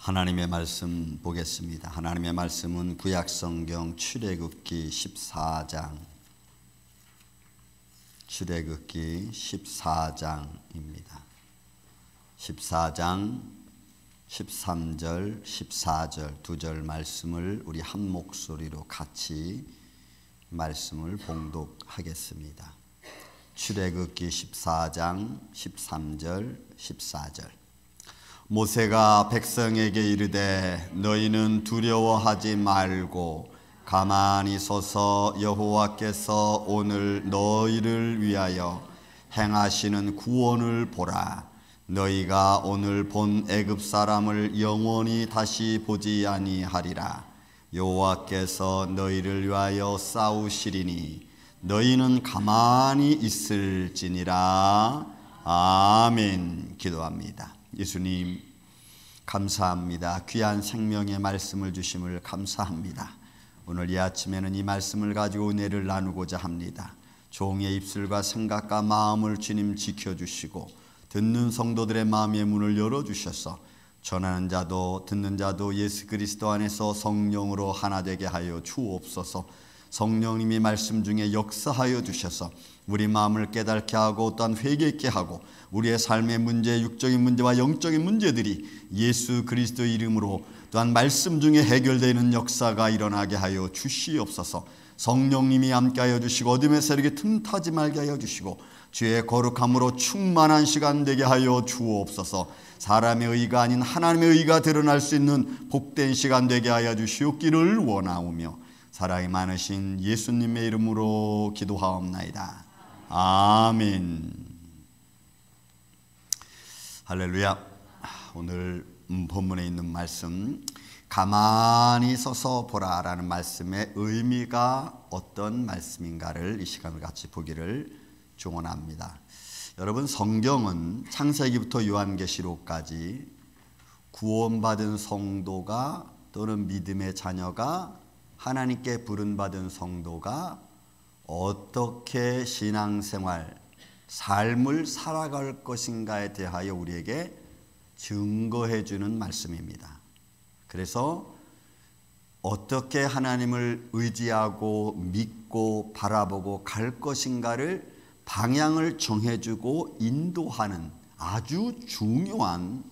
하나님의 말씀 보겠습니다. 하나님의 말씀은 구약성경 출애굽기 14장, 출애굽기 14장입니다. 14장 13절, 14절 두 절 말씀을 우리 한 목소리로 같이 말씀을 봉독하겠습니다. 출애굽기 14장 13절, 14절. 모세가 백성에게 이르되 너희는 두려워하지 말고 가만히 서서 여호와께서 오늘 너희를 위하여 행하시는 구원을 보라. 너희가 오늘 본 애굽 사람을 영원히 다시 보지 아니하리라. 여호와께서 너희를 위하여 싸우시리니 너희는 가만히 있을지니라. 아멘. 기도합니다. 예수님 감사합니다. 귀한 생명의 말씀을 주심을 감사합니다. 오늘 이 아침에는 이 말씀을 가지고 은혜를 나누고자 합니다. 종의 입술과 생각과 마음을 주님 지켜주시고 듣는 성도들의 마음의 문을 열어주셔서 전하는 자도 듣는 자도 예수 그리스도 안에서 성령으로 하나 되게 하여 주옵소서. 성령님이 말씀 중에 역사하여 주셔서 우리 마음을 깨닫게 하고 또한 회개케 하고 우리의 삶의 문제, 육적인 문제와 영적인 문제들이 예수 그리스도 이름으로 또한 말씀 중에 해결되는 역사가 일어나게 하여 주시옵소서. 성령님이 함께하여 주시고 어둠의 세력에 틈타지 말게 하여 주시고 주의 거룩함으로 충만한 시간 되게 하여 주옵소서. 사람의 의가 아닌 하나님의 의가 드러날 수 있는 복된 시간 되게 하여 주시옵기를 원하오며 사랑이 많으신 예수님의 이름으로 기도하옵나이다. 아멘. 할렐루야. 오늘 본문에 있는 말씀 가만히 서서 보라라는 말씀의 의미가 어떤 말씀인가를 이 시간을 같이 보기를 축원합니다. 여러분, 성경은 창세기부터 요한계시록까지 구원받은 성도가 또는 믿음의 자녀가 하나님께 부름받은 성도가 어떻게 신앙생활, 삶을 살아갈 것인가에 대하여 우리에게 증거해 주는 말씀입니다. 그래서 어떻게 하나님을 의지하고 믿고 바라보고 갈 것인가를 방향을 정해주고 인도하는 아주 중요한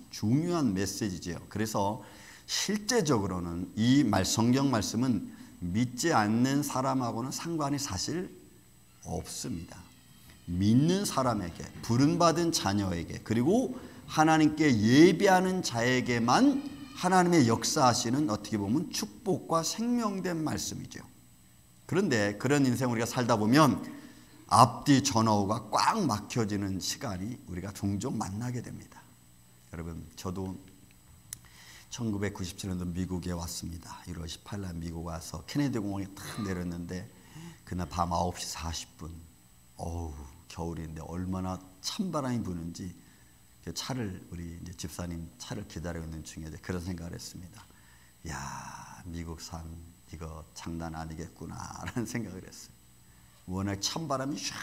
메시지죠. 그래서 실제적으로는 이 성경 말씀은 믿지 않는 사람하고는 상관이 사실 없습니다. 믿는 사람에게, 부름받은 자녀에게, 그리고 하나님께 예배하는 자에게만 하나님의 역사하시는 어떻게 보면 축복과 생명된 말씀이죠. 그런데 그런 인생 우리가 살다 보면 앞뒤 전후가 꽉 막혀지는 시간이 우리가 종종 만나게 됩니다. 여러분, 저도 1997년도 미국에 왔습니다. 1월 18일 미국 와서 케네디 공원에 딱 내렸는데 그날 밤 9시 40분 어우 겨울인데 얼마나 찬바람이 부는지 차를 우리 이제 집사님 차를 기다리고 있는 중에 그런 생각을 했습니다. 야, 미국 산 이거 장난 아니겠구나 라는 생각을 했어요. 워낙 찬바람이 샥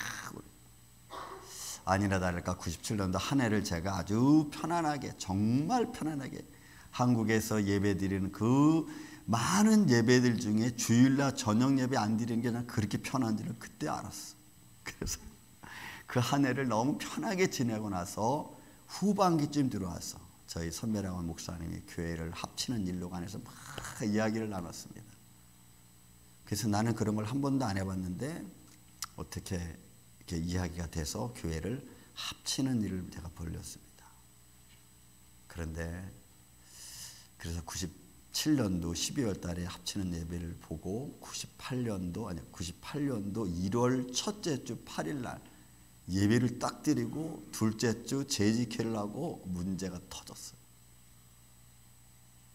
아니나 다를까 97년도 한 해를 제가 아주 편안하게, 정말 편안하게 한국에서 예배 드리는 그 많은 예배들 중에 주일날 저녁 예배 안 드리는 게 난 그렇게 편한지를 그때 알았어. 그래서 그 한 해를 너무 편하게 지내고 나서 후반기쯤 들어와서 저희 선배랑원 목사님이 교회를 합치는 일로 관해서 막 이야기를 나눴습니다. 그래서 나는 그런 걸 한 번도 안 해봤는데 어떻게 이렇게 이야기가 돼서 교회를 합치는 일을 제가 벌렸습니다. 그래서 97년도 12월 달에 합치는 예배를 보고 98년도 1월 첫째 주 8일 날 예배를 딱 드리고 둘째 주 재직회를 하고 문제가 터졌어요.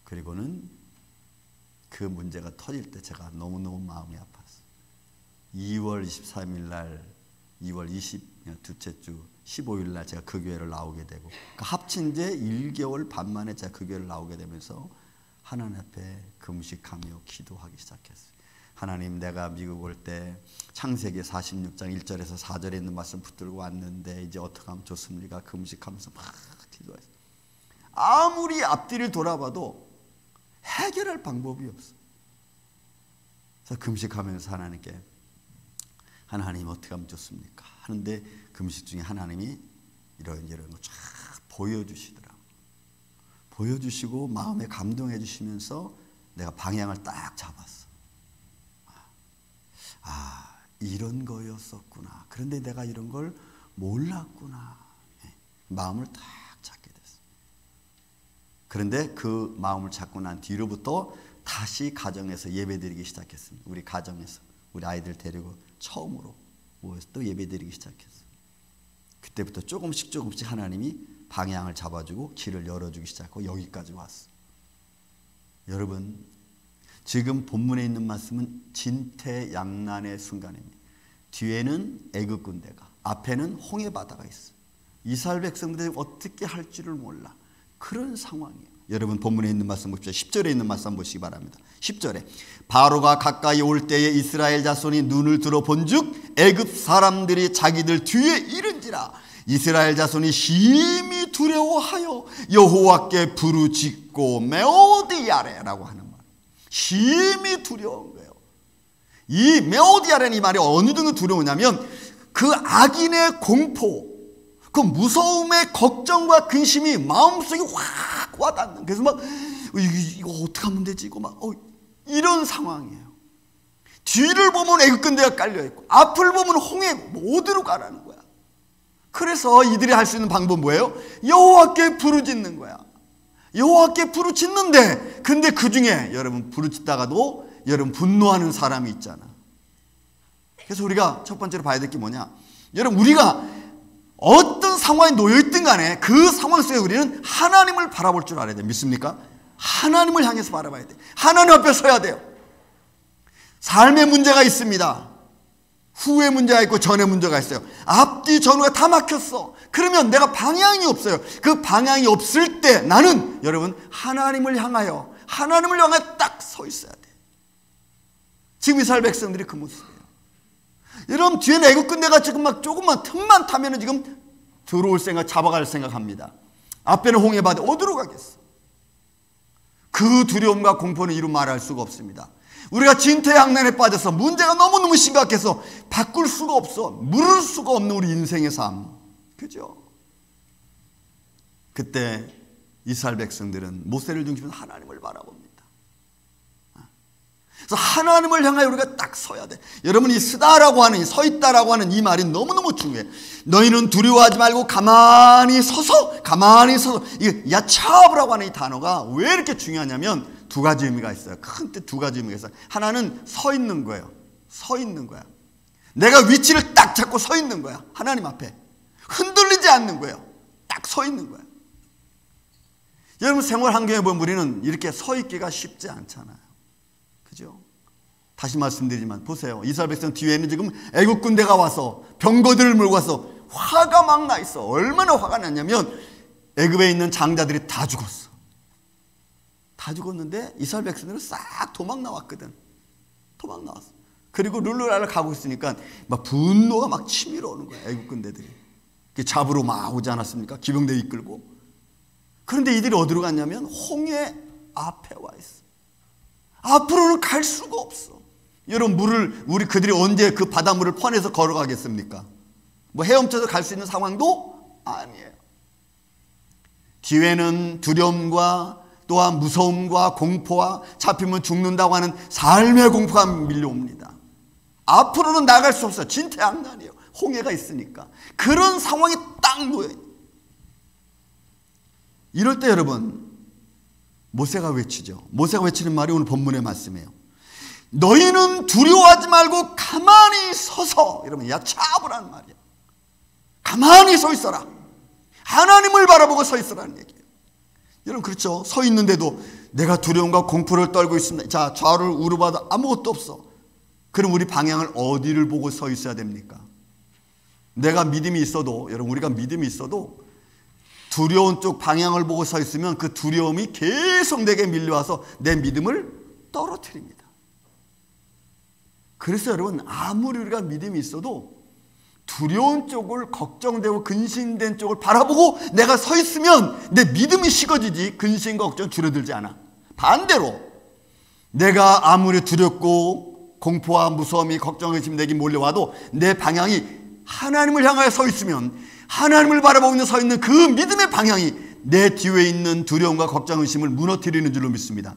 그리고는 그 문제가 터질 때 제가 너무너무 마음이 아팠어요. 2월 23일 날 2월 20 둘째 주 15일 날 제가 그 교회를 나오게 되고 합친 지 1개월 반 만에 제가 그 교회를 나오게 되면서 하나님 앞에 금식하며 기도하기 시작했어요. 하나님, 내가 미국 올 때 창세기 46장 1절에서 4절에 있는 말씀 붙들고 왔는데 이제 어떻게 하면 좋습니까? 금식하면서 막 기도했어요. 아무리 앞뒤를 돌아봐도 해결할 방법이 없어. 그래서 금식하면서 하나님께 하나님 어떻게 하면 좋습니까? 하는데 금식 중에 하나님이 이런 거 쫙 보여주시더라고. 보여주시고 마음에 감동해 주시면서 내가 방향을 딱 잡았어. 아, 이런 거였었구나. 그런데 내가 이런 걸 몰랐구나. 마음을 딱 잡게 됐어. 그런데 그 마음을 잡고 난 뒤로부터 다시 가정에서 예배드리기 시작했습니다. 우리 가정에서 우리 아이들 데리고 처음으로 모여서 또 예배드리기 시작했어요. 그때부터 조금씩 하나님이 방향을 잡아주고 길을 열어주기 시작하고 여기까지 왔어. 여러분, 지금 본문에 있는 말씀은 진퇴양난의 순간입니다. 뒤에는 애굽 군대가, 앞에는 홍해 바다가 있어. 이스라엘 백성들이 어떻게 할 줄을 몰라. 그런 상황이에요. 여러분 본문에 있는 말씀 보십시오. 10절에 있는 말씀 보시기 바랍니다. 10절에 바로가 가까이 올 때에 이스라엘 자손이 눈을 들어 본즉 애굽 사람들이 자기들 뒤에 이른지라. 이스라엘 자손이 심히 두려워하여 여호와께 부르짖고 메오디야레라고 하는 말. 심히 두려운 거예요. 이 메오디야레는 이 말이 어느 정도 두려우냐면 그 악인의 공포, 그 무서움의 걱정과 근심이 마음속에 확 와닿는. 그래서 막 이거 어떻게 하면 되지? 이거 막 이런 상황이에요. 뒤를 보면 애굽 군대가 깔려 있고 앞을 보면 홍해 어디로 가라는 거야. 그래서 이들이 할 수 있는 방법은 뭐예요? 여호와께 부르짖는 거야. 여호와께 부르짖는데 근데 그 중에 여러분 부르짖다가도 여러분 분노하는 사람이 있잖아. 그래서 우리가 첫 번째로 봐야 될 게 뭐냐? 여러분 우리가 어떤 상황에 놓여있든 간에 그 상황 속에 우리는 하나님을 바라볼 줄 알아야 돼. 믿습니까? 하나님을 향해서 바라봐야 돼. 하나님 앞에 서야 돼요. 삶의 문제가 있습니다. 후의 문제가 있고 전의 문제가 있어요. 앞뒤 전후가 다 막혔어. 그러면 내가 방향이 없어요. 그 방향이 없을 때 나는 여러분 하나님을 향하여 딱 서 있어야 돼. 지금 이스라엘 백성들이 그 모습이에요. 여러분 뒤에는 애굽 군대가 지금 막 조금만 틈만 타면은 지금 들어올 생각, 잡아갈 생각합니다. 앞에는 홍해 바다, 어디로 가겠어? 그 두려움과 공포는 이루 말할 수가 없습니다. 우리가 진퇴양난에 빠져서 문제가 너무너무 심각해서 바꿀 수가 없어. 물을 수가 없는 우리 인생의 삶. 그죠? 그때 이스라엘 백성들은 모세를 중심으로 하나님을 바라봅니다. 그래서 하나님을 향하여 우리가 딱 서야 돼. 여러분 이 서다라고 하는 서 있다라고 하는 이 말이 너무너무 중요해. 너희는 두려워하지 말고 가만히 서서 이게 야차브라고 하는 이 단어가 왜 이렇게 중요하냐면 두 가지 의미가 있어요. 큰 뜻 두 가지 의미가 있어요. 하나는 서 있는 거예요. 서 있는 거야. 내가 위치를 딱 잡고 서 있는 거야. 하나님 앞에 흔들리지 않는 거예요. 딱 서 있는 거야. 여러분 생활 환경에 보면 우리는 이렇게 서 있기가 쉽지 않잖아요. 그죠? 다시 말씀드리지만 보세요. 이스라엘 백성 뒤에는 지금 애굽 군대가 와서 병거들을 몰고 와서 화가 막 나 있어. 얼마나 화가 났냐면 애굽에 있는 장자들이 다 죽었어. 다 죽었는데 이스라엘 백성들은 싹 도망 나왔거든. 도망 나왔어. 그리고 룰루랄라 가고 있으니까 막 분노가 막 치밀어 오는 거야. 애굽 군대들이 잡으러 막 오지 않았습니까? 기병대 이끌고. 그런데 이들이 어디로 갔냐면 홍해 앞에 와 있어. 앞으로는 갈 수가 없어. 여러분 우리 그들이 언제 그 바닷물을 퍼내서 걸어가겠습니까? 뭐 헤엄쳐서 갈 수 있는 상황도 아니에요. 뒤에는 두려움과 또한 무서움과 공포와 잡히면 죽는다고 하는 삶의 공포가 밀려옵니다. 앞으로는 나갈 수 없어요. 진퇴양난이에요. 홍해가 있으니까. 그런 상황이 딱 놓여요. 이럴 때 여러분 모세가 외치죠. 모세가 외치는 말이 오늘 본문의 말씀이에요. 너희는 두려워하지 말고 가만히 서서, 여러분 야차브라는 말이에요. 가만히 서 있어라. 하나님을 바라보고 서 있으라는 얘기예요. 여러분 그렇죠. 서 있는데도 내가 두려움과 공포를 떨고 있습니다. 자, 좌를 우르봐도 아무것도 없어. 그럼 우리 방향을 어디를 보고 서 있어야 됩니까? 내가 믿음이 있어도, 여러분 우리가 믿음이 있어도 두려운 쪽 방향을 보고 서 있으면 그 두려움이 계속 내게 밀려와서 내 믿음을 떨어뜨립니다. 그래서 여러분 아무리 우리가 믿음이 있어도 두려운 쪽을 걱정되고 근심된 쪽을 바라보고 내가 서 있으면 내 믿음이 식어지지 근심과 걱정 줄어들지 않아. 반대로 내가 아무리 두렵고 공포와 무서움이 걱정, 의심 내게 몰려와도 내 방향이 하나님을 향하여 서 있으면, 하나님을 바라보고 서 있는 그 믿음의 방향이 내 뒤에 있는 두려움과 걱정, 의심을 무너뜨리는 줄로 믿습니다.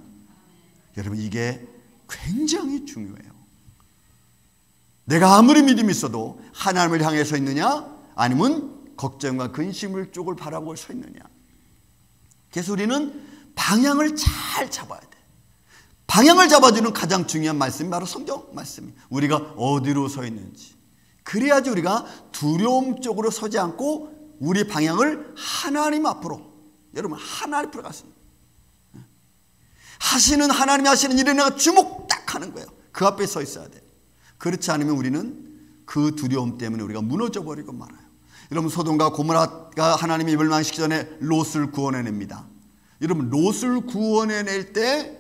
여러분, 이게 굉장히 중요해요. 내가 아무리 믿음이 있어도 하나님을 향해 서 있느냐, 아니면 걱정과 근심을 쪽을 바라보고 서 있느냐. 그래서 우리는 방향을 잘 잡아야 돼. 방향을 잡아주는 가장 중요한 말씀이 바로 성경 말씀입니다. 우리가 어디로 서 있는지. 그래야지 우리가 두려움 쪽으로 서지 않고 우리 방향을 하나님 앞으로, 여러분 하나님 앞으로 갔습니다. 하시는 하나님이 하시는 일에 내가 주목 딱 하는 거예요. 그 앞에 서 있어야 돼요. 그렇지 않으면 우리는 그 두려움 때문에 우리가 무너져 버리고 말아요. 여러분, 소돔과 고모라가 하나님이 멸망시키기 전에 롯을 구원해냅니다. 여러분, 롯을 구원해낼 때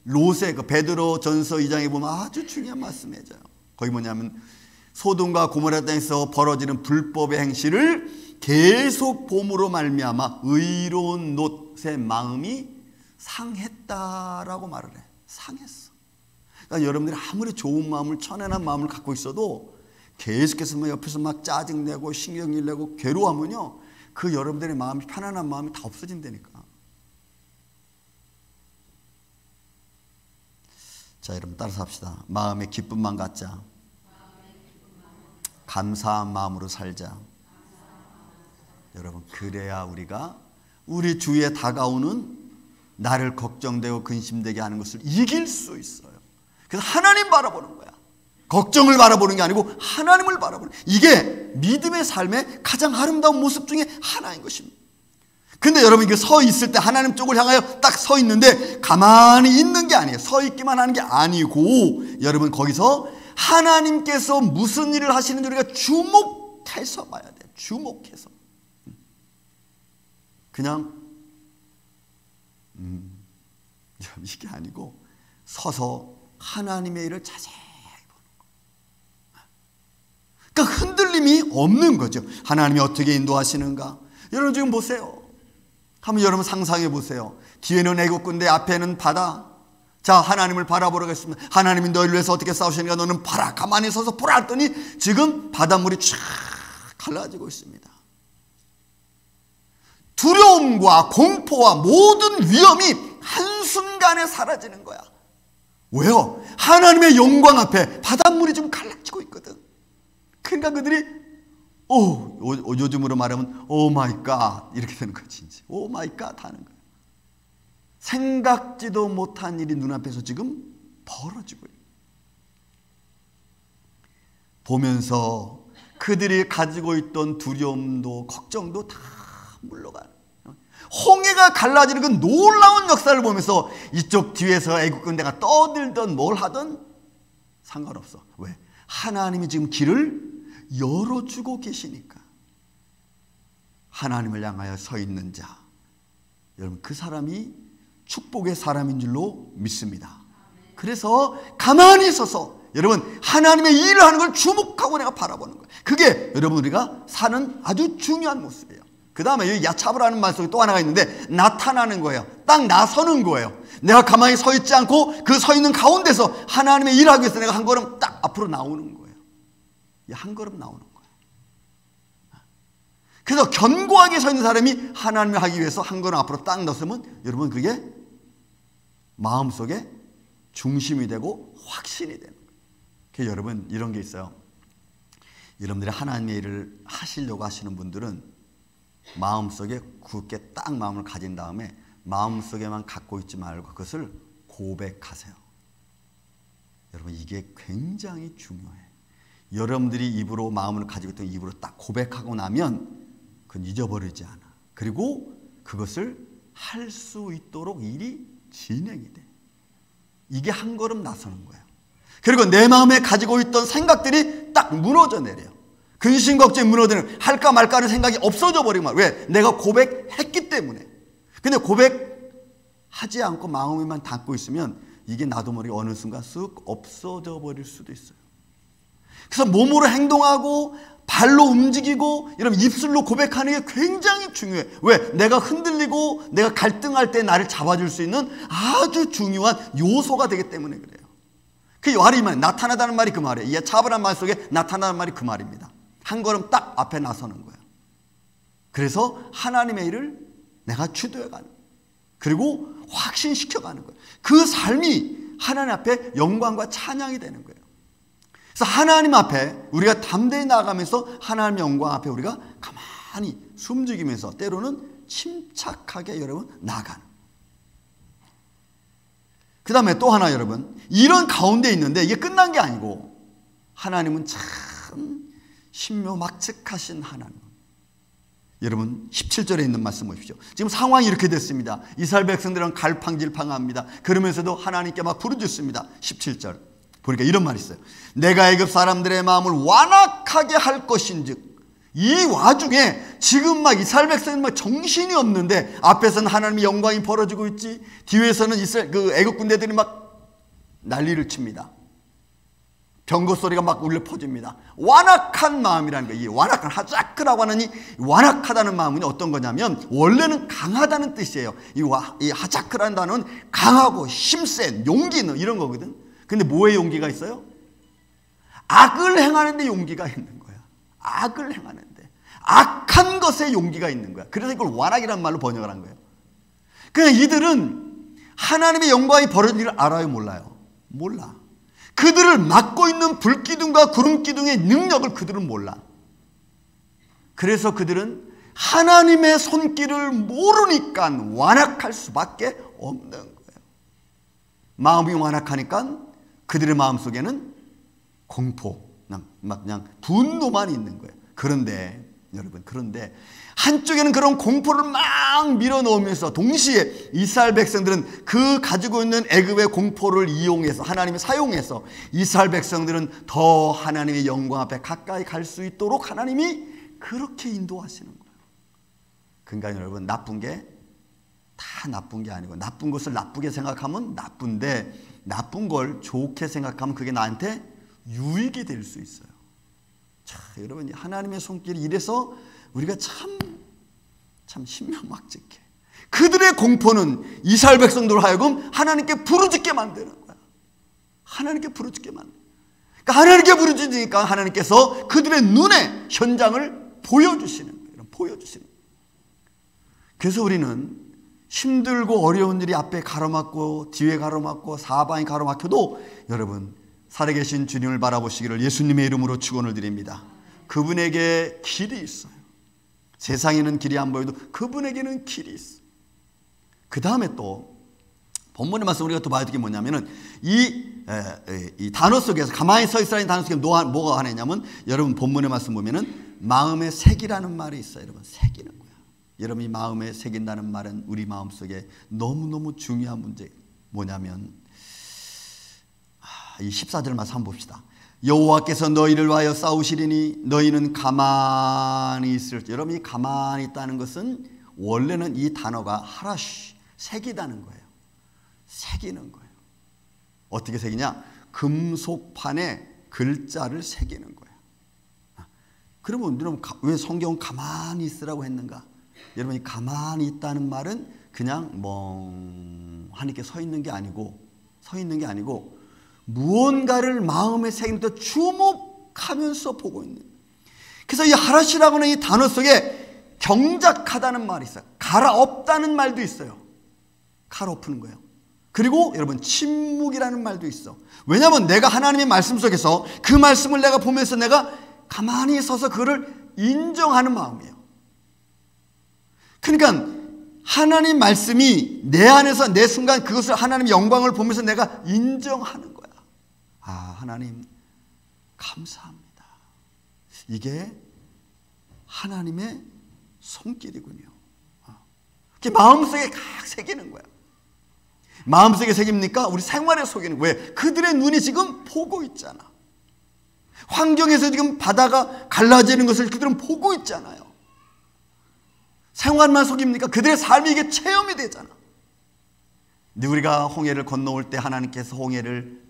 롯의 그 베드로 전서 2장에 보면 아주 중요한 말씀이 해줘요. 거기 뭐냐면 소돔과 고모라 땅에서 벌어지는 불법의 행실을 계속 봄으로 말미암아 의로운 롯의 마음이 상했다라고 말을 해. 상했어. 그러니까 여러분들이 아무리 좋은 마음을, 천연한 마음을 갖고 있어도 계속해서 막 옆에서 막 짜증내고 신경질 내고 괴로워하면요, 그 여러분들의 마음이, 편안한 마음이 다 없어진다니까. 자, 여러분 따라서 합시다. 마음의 기쁨만 갖자. 감사한 마음으로 살자. 여러분, 그래야 우리가 우리 주위에 다가오는 나를 걱정되고 근심되게 하는 것을 이길 수 있어요. 그래서 하나님 바라보는 거야. 걱정을 바라보는 게 아니고 하나님을 바라보는, 이게 믿음의 삶의 가장 아름다운 모습 중에 하나인 것입니다. 근데 여러분, 이게 서 있을 때 하나님 쪽을 향하여 딱 서 있는데 가만히 있는 게 아니에요. 서 있기만 하는 게 아니고, 여러분 거기서 하나님께서 무슨 일을 하시는지 우리가 주목해서 봐야 돼요. 주목해서. 그냥 이게 아니고 서서 하나님의 일을 자세히 보는 거. 그러니까 흔들림이 없는 거죠. 하나님이 어떻게 인도하시는가. 여러분 지금 보세요. 한번 여러분 상상해 보세요. 뒤에는 애국군대, 앞에는 바다. 자, 하나님을 바라보라겠습니다. 하나님이 너희를 위해서 어떻게 싸우시는가 너는 봐라. 가만히 서서 보라 했더니 지금 바닷물이 쫙 갈라지고 있습니다. 두려움과 공포와 모든 위험이 한순간에 사라지는 거야. 왜요? 하나님의 영광 앞에 바닷물이 좀 갈라지고 있거든. 그러니까 그들이 요즘으로 말하면 오 마이 갓 이렇게 되는 거지. 이제 오 마이 갓 하는 거야. 생각지도 못한 일이 눈앞에서 지금 벌어지고 있어요. 보면서 그들이 가지고 있던 두려움도 걱정도 다 물러가요. 홍해가 갈라지는 그 놀라운 역사를 보면서 이쪽 뒤에서 애국군대가 떠들던 뭘 하든 상관없어. 왜? 하나님이 지금 길을 열어주고 계시니까. 하나님을 향하여 서 있는 자, 여러분 그 사람이 축복의 사람인 줄로 믿습니다. 그래서 가만히 서서 여러분 하나님의 일을 하는 걸 주목하고 내가 바라보는 거예요. 그게 여러분 우리가 사는 아주 중요한 모습이에요. 그 다음에 여기 야차브라는 말 속에 또 하나가 있는데 나타나는 거예요. 딱 나서는 거예요. 내가 가만히 서 있지 않고 그 서 있는 가운데서 하나님의 일을 하기 위해서 내가 한 걸음 딱 앞으로 나오는 거예요. 한 걸음 나오는 거예요. 그래서 견고하게 서 있는 사람이 하나님을 하기 위해서 한 걸음 앞으로 딱 나서면 여러분 그게 마음속에 중심이 되고 확신이 되는 거예요. 그래서 여러분 이런 게 있어요. 여러분들이 하나님의 일을 하시려고 하시는 분들은 마음속에 굳게 딱 마음을 가진 다음에 마음속에만 갖고 있지 말고 그것을 고백하세요. 여러분 이게 굉장히 중요해요. 여러분들이 입으로 마음을 가지고 있던 입으로 딱 고백하고 나면 그건 잊어버리지 않아. 그리고 그것을 할 수 있도록 일이 진행이 돼. 이게 한 걸음 나서는 거예요. 그리고 내 마음에 가지고 있던 생각들이 딱 무너져 내려요. 근심 걱정이 무너지는 할까 말까 하는 생각이 없어져 버린 거야. 왜? 내가 고백했기 때문에. 근데 고백하지 않고 마음에만 담고 있으면 이게 나도 모르게 어느 순간 쓱 없어져 버릴 수도 있어요. 그래서 몸으로 행동하고 발로 움직이고 여러분 입술로 고백하는 게 굉장히 중요해. 왜? 내가 흔들리고 내가 갈등할 때 나를 잡아줄 수 있는 아주 중요한 요소가 되기 때문에 그래요. 그 말이 나타나다는 말이 그 말이에요. 이 잡으라는 말 속에 나타나는 말이 그 말입니다. 한 걸음 딱 앞에 나서는 거예요. 그래서 하나님의 일을 내가 주도해가는, 그리고 확신시켜가는 거예요. 그 삶이 하나님 앞에 영광과 찬양이 되는 거예요. 그래서 하나님 앞에 우리가 담대히 나아가면서 하나님의 영광 앞에 우리가 가만히 숨죽이면서 때로는 침착하게 여러분 나아가는. 그 다음에 또 하나 여러분, 이런 가운데 있는데 이게 끝난 게 아니고 하나님은 참 신묘막측하신 하나님. 여러분 17절에 있는 말씀 보십시오. 지금 상황이 이렇게 됐습니다. 이스라엘 백성들은 갈팡질팡합니다. 그러면서도 하나님께 막 부르짖습니다. 17절 보니까 이런 말이 있어요. 내가 애굽 사람들의 마음을 완악하게 할 것인즉. 이 와중에 지금 막 이스라엘 백성은 막 정신이 없는데 앞에서는 하나님의 영광이 벌어지고 있지, 뒤에서는 이스라엘 애굽 군대들이 막 난리를 칩니다. 병거 소리가 막 울려 퍼집니다. 완악한 마음이라는 거예요. 이 완악한 하자크라고 하는 이 완악하다는 마음은 어떤 거냐면 원래는 강하다는 뜻이에요. 이 하자크라는 단어는 강하고 힘센 용기 있는 이런 거거든. 근데 뭐에 용기가 있어요? 악을 행하는데 용기가 있는 거야. 악을 행하는데 악한 것에 용기가 있는 거야. 그래서 이걸 완악이라는 말로 번역을 한 거예요. 그냥 이들은 하나님의 영광이 벌어진 일을 알아요, 몰라요? 몰라. 그들을 막고 있는 불기둥과 구름기둥의 능력을 그들은 몰라. 그래서 그들은 하나님의 손길을 모르니까 완악할 수밖에 없는 거예요. 마음이 완악하니까 그들의 마음속에는 공포, 그냥 분노만 있는 거예요. 그런데 여러분, 그런데 한쪽에는 그런 공포를 막 밀어넣으면서 동시에 이스라엘 백성들은 그 가지고 있는 애굽의 공포를 이용해서 하나님이 사용해서 이스라엘 백성들은 더 하나님의 영광 앞에 가까이 갈 수 있도록 하나님이 그렇게 인도하시는 거예요. 그러니까 여러분, 나쁜 게 다 나쁜 게 아니고, 나쁜 것을 나쁘게 생각하면 나쁜데 나쁜 걸 좋게 생각하면 그게 나한테 유익이 될 수 있어요. 자, 여러분, 하나님의 손길이 이래서 우리가 참 신명막측해. 그들의 공포는 이스라엘 백성들 하여금 하나님께 부르짖게 만드는 거야. 하나님께 부르짖게 만드는 거야. 그러니까 하나님께 부르짖으니까 하나님께서 그들의 눈에 현장을 보여주시는 거예요. 보여주시는 거예요. 그래서 우리는 힘들고 어려운 일이 앞에 가로막고 뒤에 가로막고 사방이 가로막혀도 여러분, 살아계신 주님을 바라보시기를 예수님의 이름으로 축원을 드립니다. 그분에게 길이 있어요. 세상에는 길이 안 보여도 그분에게는 길이 있어요. 그 다음에 또 본문의 말씀 우리가 또 봐야 될 게 뭐냐면은 이 단어 속에서 가만히 서 있으라는 단어 속에 뭐가 하나 있냐면, 여러분 본문의 말씀 보면은 마음에 새기라는 말이 있어요. 여러분, 새기는 거야. 여러분이 마음에 새긴다는 말은 우리 마음속에 너무너무 중요한 문제 뭐냐면, 이 14절 말씀 한번 봅시다. 여호와께서 너희를 위하여 싸우시리니 너희는 가만히 있을지. 여러분이 가만히 있다는 것은 원래는 이 단어가 하라쉬, 새기다는 거예요. 새기는 거예요. 어떻게 새기냐? 금속판에 글자를 새기는 거예요. 그러면 여러분, 왜 성경은 가만히 있으라고 했는가? 여러분이 가만히 있다는 말은 그냥 멍하니 서 있는 게 아니고 무언가를 마음에 새기면서 주목하면서 보고 있는. 그래서 이 하라시라고 하는 이 단어 속에 경작하다는 말이 있어요. 갈아엎다는 말도 있어요. 갈아엎는 거예요. 그리고 여러분, 침묵이라는 말도 있어. 왜냐하면 내가 하나님의 말씀 속에서 그 말씀을 내가 보면서 내가 가만히 서서 그거를 인정하는 마음이에요. 그러니까 하나님 말씀이 내 안에서 내 순간 그것을 하나님의 영광을 보면서 내가 인정하는 거야. 아, 하나님 감사합니다. 이게 하나님의 손길이군요. 그게 마음속에 각 새기는 거야. 마음속에 새깁니까? 우리 생활에 속이는. 왜? 그들의 눈이 지금 보고 있잖아. 환경에서 지금 바다가 갈라지는 것을 그들은 보고 있잖아요. 생활만 속입니까? 그들의 삶이 이게 체험이 되잖아. 근데 우리가 홍해를 건너올 때 하나님께서 홍해를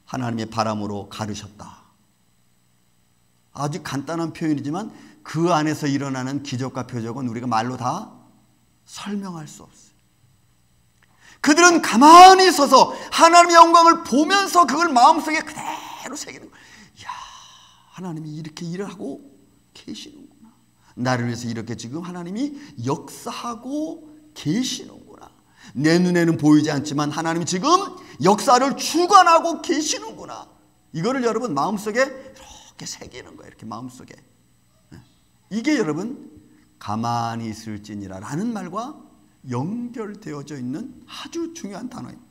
하나님의 바람으로 가르셨다. 아주 간단한 표현이지만 그 안에서 일어나는 기적과 표적은 우리가 말로 다 설명할 수 없어요. 그들은 가만히 서서 하나님의 영광을 보면서 그걸 마음속에 그대로 새기는 거예요. 이야, 하나님이 이렇게 일을 하고 계시는구나. 나를 위해서 이렇게 지금 하나님이 역사하고 계시는구나. 내 눈에는 보이지 않지만 하나님이 지금 역사를 주관하고 계시는구나. 이거를 여러분 마음속에 이렇게 새기는 거예요. 이렇게 마음속에. 이게 여러분 가만히 있을지니라 라는 말과 연결되어져 있는 아주 중요한 단어입니다.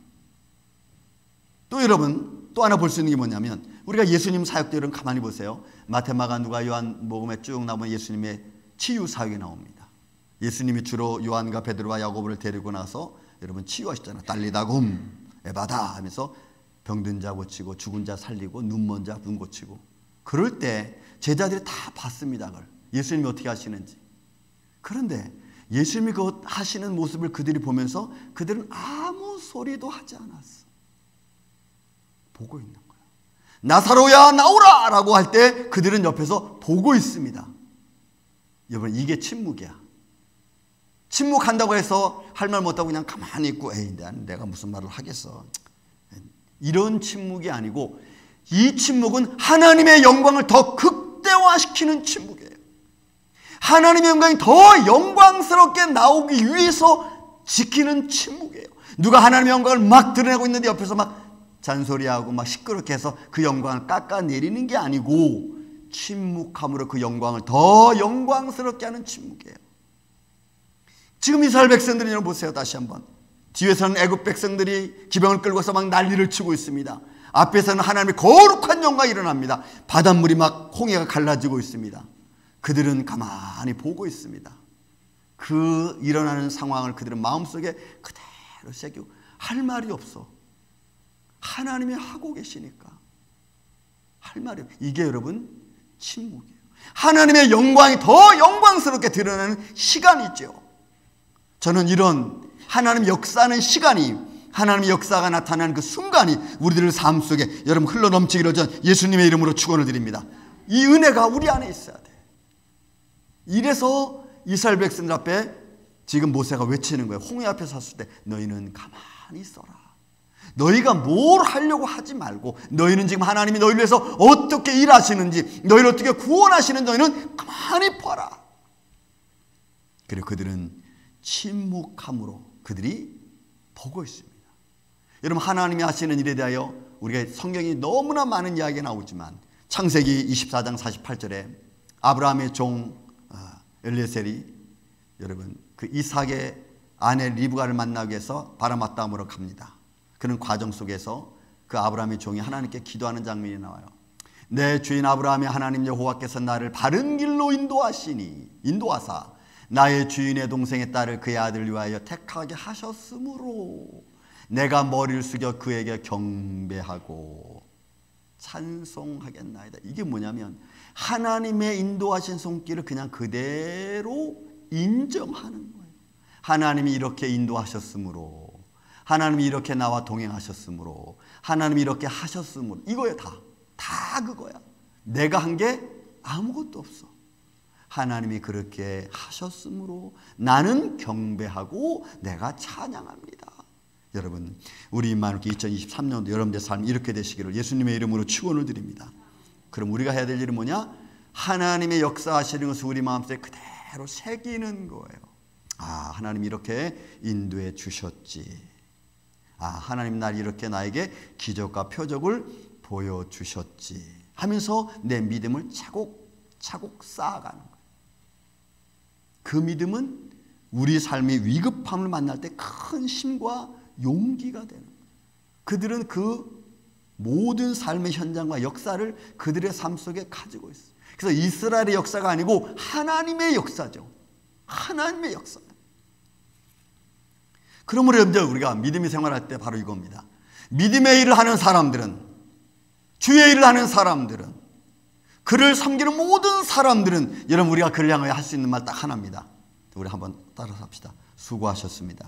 또 여러분 또 하나 볼 수 있는 게 뭐냐면 우리가 예수님 사역 때 여러분 가만히 보세요. 마태, 마가, 누가, 요한 복음에 쭉 나오면 예수님의 치유 사역이 나옵니다. 예수님이 주로 요한과 베드로와 야고보를 데리고 나서 여러분 치유하시잖아요. 달리다굼 에바다 하면서 병든 자 고치고 죽은 자 살리고 눈먼 자 눈 고치고. 그럴 때 제자들이 다 봤습니다. 그걸 예수님이 어떻게 하시는지. 그런데 예수님이 그 하시는 모습을 그들이 보면서 그들은 아무 소리도 하지 않았어. 보고 있는 거야. 나사로야 나오라 라고 할 때 그들은 옆에서 보고 있습니다. 여러분 이게 침묵이야. 침묵한다고 해서 할 말 못하고 그냥 가만히 있고 에이 내가 무슨 말을 하겠어. 이런 침묵이 아니고 이 침묵은 하나님의 영광을 더 극대화시키는 침묵이에요. 하나님의 영광이 더 영광스럽게 나오기 위해서 지키는 침묵이에요. 누가 하나님의 영광을 막 드러내고 있는데 옆에서 막 잔소리하고 막 시끄럽게 해서 그 영광을 깎아내리는 게 아니고 침묵함으로 그 영광을 더 영광스럽게 하는 침묵이에요. 지금 이스라엘 백성들이 여러분 보세요. 다시 한번 뒤에서는 애굽 백성들이 기병을 끌고서 막 난리를 치고 있습니다. 앞에서는 하나님의 거룩한 영광이 일어납니다. 바닷물이 막 홍해가 갈라지고 있습니다. 그들은 가만히 보고 있습니다. 그 일어나는 상황을 그들은 마음속에 그대로 새기고 할 말이 없어. 하나님이 하고 계시니까 할 말이 없어. 이게 여러분 침묵이에요. 하나님의 영광이 더 영광스럽게 드러나는 시간이죠. 저는 이런 하나님 역사하는 시간이 하나님의 역사가 나타나는 그 순간이 우리들 삶 속에 여러분 흘러넘치기를 전 예수님의 이름으로 축원을 드립니다. 이 은혜가 우리 안에 있어야 돼. 이래서 이스라엘 백성들 앞에 지금 모세가 외치는 거예요. 홍해 앞에 섰을 때 너희는 가만히 있어라. 너희가 뭘 하려고 하지 말고 너희는 지금 하나님이 너희를 위해서 어떻게 일하시는지 너희를 어떻게 구원하시는지 너희는 가만히 봐라. 그리고 그들은 침묵함으로 그들이 보고 있습니다. 여러분 하나님이 하시는 일에 대하여 우리가 성경이 너무나 많은 이야기가 나오지만 창세기 24장 48절에 아브라함의 종 엘리에셀이 여러분 그 이삭의 아내 리브가를 만나기 위해서 바라마 땅으로 갑니다. 그런 과정 속에서 그 아브라함의 종이 하나님께 기도하는 장면이 나와요. 내 주인 아브라함의 하나님 여호와께서 나를 바른 길로 인도하사 나의 주인의 동생의 딸을 그의 아들을 위하여 택하게 하셨으므로 내가 머리를 숙여 그에게 경배하고 찬송하겠나이다. 이게 뭐냐면 하나님의 인도하신 손길을 그냥 그대로 인정하는 거예요. 하나님이 이렇게 인도하셨으므로 하나님이 이렇게 나와 동행하셨으므로 하나님이 이렇게 하셨으므로 이거예요. 다 그거야. 내가 한 게 아무것도 없어. 하나님이 그렇게 하셨으므로 나는 경배하고 내가 찬양합니다. 여러분 우리 임마누엘 2023년도 여러분들의 삶이 이렇게 되시기를 예수님의 이름으로 축원을 드립니다. 그럼 우리가 해야 될 일은 뭐냐? 하나님의 역사하시는 것을 우리 마음속에 그대로 새기는 거예요. 아 하나님이 이렇게 인도해 주셨지. 아 하나님 날 이렇게 나에게 기적과 표적을 보여주셨지 하면서 내 믿음을 차곡차곡 쌓아가는 거예요. 그 믿음은 우리 삶의 위급함을 만날 때 큰 힘과 용기가 되는 거예요. 그들은 그 모든 삶의 현장과 역사를 그들의 삶 속에 가지고 있어요. 그래서 이스라엘의 역사가 아니고 하나님의 역사죠. 하나님의 역사. 그러므로 여러분들 우리가 믿음의 생활할 때 바로 이겁니다. 믿음의 일을 하는 사람들은 주의 일을 하는 사람들은 그를 섬기는 모든 사람들은 여러분 우리가 그를 향하여 할 수 있는 말 딱 하나입니다. 우리 한번 따라서 합시다. 수고하셨습니다.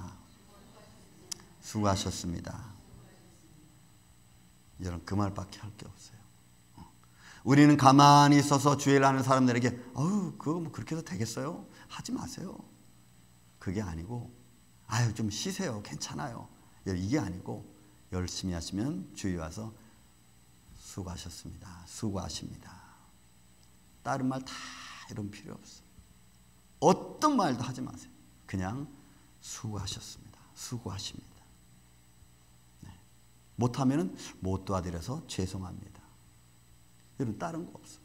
수고하셨습니다. 여러분 그 말밖에 할 게 없어요. 우리는 가만히 있어서 주의를 하는 사람들에게 그거 뭐 그렇게 해도 되겠어요? 하지 마세요. 그게 아니고 좀 쉬세요. 괜찮아요. 이게 아니고 열심히 하시면 주위 와서 수고하셨습니다. 수고하십니다. 다른 말 다 이런 필요 없어. 어떤 말도 하지 마세요. 그냥 수고하셨습니다. 수고하십니다. 네. 못하면 못 도와드려서 죄송합니다. 여러분 다른 거 없어.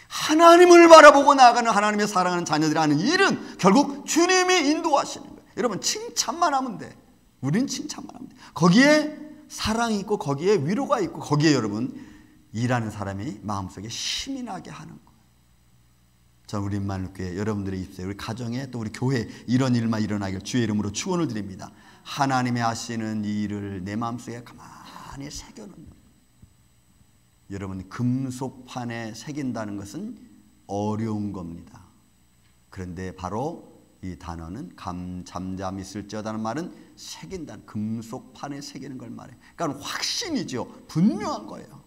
하나님을 바라보고 나아가는 하나님의 사랑하는 자녀들이 하는 일은 결국 주님이 인도하시는 거예요. 여러분 칭찬만 하면 돼. 우린 칭찬만 하면 돼. 거기에 사랑이 있고 거기에 위로가 있고 거기에 여러분 일하는 사람이 마음속에 힘이 나게 하는 거예요. 저 우리 만국교회 여러분들의 입술에 우리 가정에 또 우리 교회 이런 일만 일어나길 주의 이름으로 축원을 드립니다. 하나님의 하시는 이 일을 내 마음속에 가만히 새겨놓는 거예요. 여러분 금속판에 새긴다는 것은 어려운 겁니다. 그런데 바로 이 단어는 잠잠히 있을지어다는 말은 새긴다는 금속판에 새기는 걸 말해요. 그러니까 확신이죠. 분명한 거예요.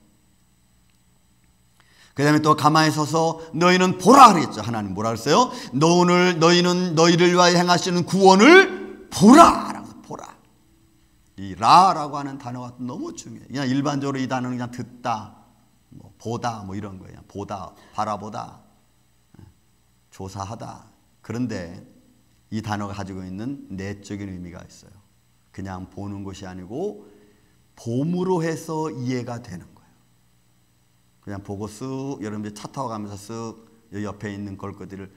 그 다음에 또 가만히 서서 너희는 보라 그랬죠. 하나님 뭐라 그랬어요? 너희는 너희를 위하여 행하시는 구원을 보라 라고. 보라. 이 라라고 하는 단어가 너무 중요해요. 그냥 일반적으로 이 단어는 그냥 듣다, 보다 이런 거예요. 보다, 바라보다, 조사하다. 그런데 이 단어가 가지고 있는 내적인 의미가 있어요. 그냥 보는 것이 아니고 봄으로 해서 이해가 되는 거예요. 그냥 보고 쓱 여러분들이 차 타고 가면서 쓱 옆에 있는 것들을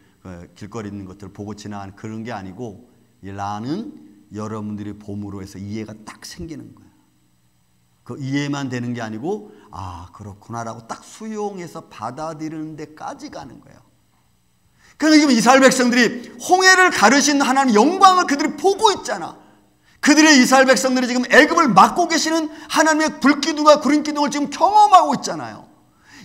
길거리 있는 것들을 보고 지나가는 그런 게 아니고 이 라는 여러분들이 봄으로 해서 이해가 딱 생기는 거예요. 그 이해만 되는 게 아니고 그렇구나라고 딱 수용해서 받아들이는 데까지 가는 거예요. 그러니까 지금 이스라엘 백성들이 홍해를 가르신 하나님의 영광을 그들이 보고 있잖아. 그들의 이스라엘 백성들이 지금 애굽을 막고 계시는 하나님의 불기둥과 구름기둥을 지금 경험하고 있잖아요.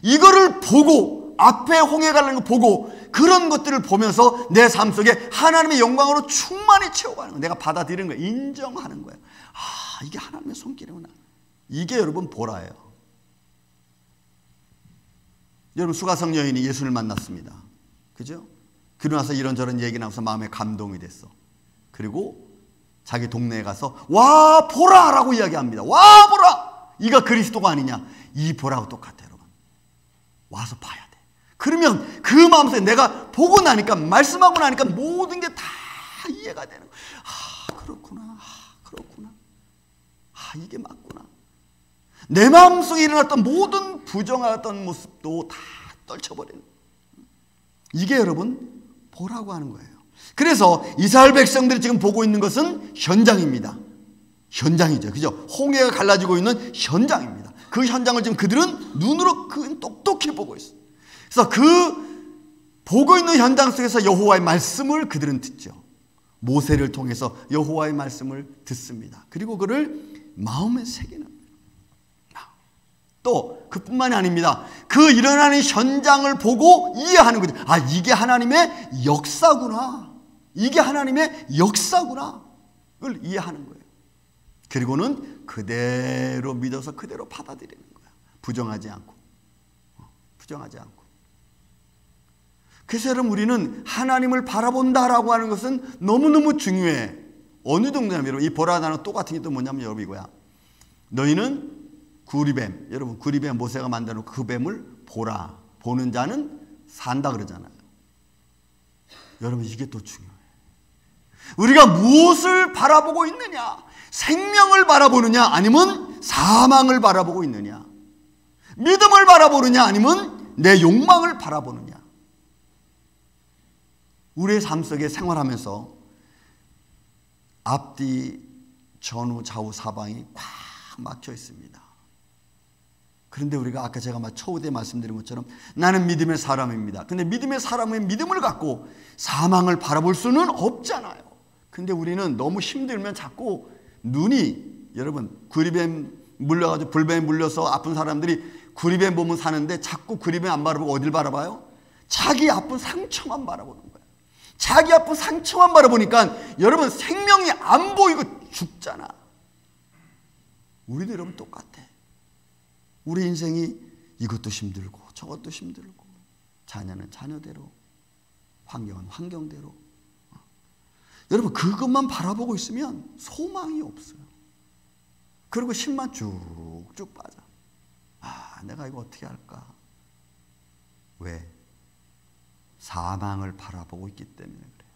이거를 보고 앞에 홍해 가는 거 보고 그런 것들을 보면서 내 삶 속에 하나님의 영광으로 충만히 채워가는 거예요. 내가 받아들이는 거예요. 인정하는 거예요. 이게 하나님의 손길이구나. 이게 여러분 보라예요. 여러분 수가성 여인이 예수를 만났습니다. 그죠? 그러고 나서 이런저런 얘기 나와서 마음에 감동이 됐어. 그리고 자기 동네에 가서 와 보라 라고 이야기합니다. 와 보라 이가 그리스도가 아니냐. 이 보라하고 똑같아요. 여러분 와서 봐야 돼. 그러면 그 마음속에 내가 보고 나니까 말씀하고 나니까 모든 게 다 이해가 되는 거야. 그렇구나. 그렇구나. 이게 맞구나. 내 마음속에 일어났던 모든 부정하던 모습도 다 떨쳐버리는 이게 여러분 보라고 하는 거예요. 그래서 이스라엘 백성들이 지금 보고 있는 것은 현장입니다. 현장이죠. 그죠? 홍해가 갈라지고 있는 현장입니다. 그 현장을 지금 그들은 눈으로 똑똑히 보고 있어요. 그래서 그 보고 있는 현장 속에서 여호와의 말씀을 그들은 듣죠. 모세를 통해서 여호와의 말씀을 듣습니다. 그리고 그를 마음에 새기는 거예요. 또 그뿐만이 아닙니다. 그 일어나는 현장을 보고 이해하는 거죠. 이게 하나님의 역사구나. 이게 하나님의 역사구나. 그걸 이해하는 거예요. 그리고는 그대로 믿어서 그대로 받아들이는 거예요. 부정하지 않고. 부정하지 않고. 그래서 여러분 우리는 하나님을 바라본다라고 하는 것은 너무너무 중요해. 어느 정도냐면 여러분 이 보라 단어 똑같은 게 또 뭐냐면 여러분 이거야. 너희는 구리뱀, 여러분 구리뱀 모세가 만들어 그 뱀을 보라. 보는 자는 산다 그러잖아요. 여러분 이게 또 중요해요. 우리가 무엇을 바라보고 있느냐? 생명을 바라보느냐 아니면 사망을 바라보고 있느냐? 믿음을 바라보느냐 아니면 내 욕망을 바라보느냐? 우리의 삶 속에 생활하면서 앞뒤 전후 좌우 사방이 꽉 막혀 있습니다. 그런데 우리가 아까 제가 초대 말씀드린 것처럼 나는 믿음의 사람입니다. 근데 믿음의 사람은 믿음을 갖고 사망을 바라볼 수는 없잖아요. 근데 우리는 너무 힘들면 자꾸 눈이 여러분 구리뱀 물려가지고 불뱀 물려서 아픈 사람들이 구리뱀 보면 사는데 자꾸 구리뱀 안 바라보고 어딜 바라봐요? 자기 아픈 상처만 바라보는 거예요. 자기 아픈 상처만 바라보니까 여러분 생명이 안 보이고 죽잖아. 우리도 여러분 똑같아. 우리 인생이 이것도 힘들고 저것도 힘들고, 자녀는 자녀대로, 환경은 환경대로. 여러분, 그것만 바라보고 있으면 소망이 없어요. 그리고 힘만 쭉쭉 빠져. 내가 이거 어떻게 할까? 왜? 사망을 바라보고 있기 때문에 그래요.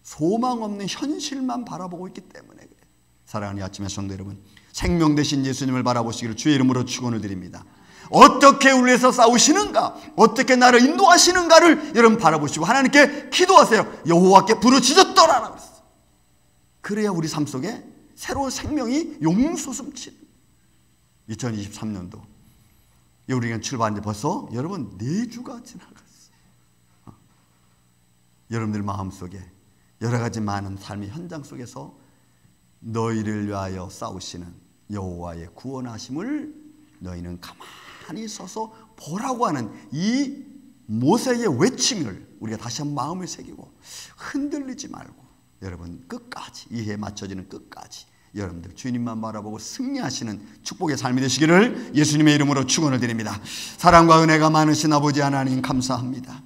소망 없는 현실만 바라보고 있기 때문에 그래요. 사랑하는 아침의 성도 여러분, 생명 되신 예수님을 바라보시기를 주의 이름으로 축원을 드립니다. 어떻게 우리 위해서 싸우시는가, 어떻게 나를 인도하시는가를 여러분 바라보시고 하나님께 기도하세요. 여호와께 부르짖었더라 그랬어요. 그래야 우리 삶 속에 새로운 생명이 용솟음치는 2023년도 우리가 출발한 지 벌써 여러분 4주가 지나갔어요. 여러분들 마음속에 여러 가지 많은 삶의 현장 속에서 너희를 위하여 싸우시는 여호와의 구원하심을 너희는 가만히 서서 보라고 하는 이 모세의 외침을 우리가 다시 한번 마음을 새기고 흔들리지 말고 여러분 끝까지, 이해에 맞춰지는 끝까지 여러분들 주님만 바라보고 승리하시는 축복의 삶이 되시기를 예수님의 이름으로 축원을 드립니다. 사랑과 은혜가 많으신 아버지 하나님 감사합니다.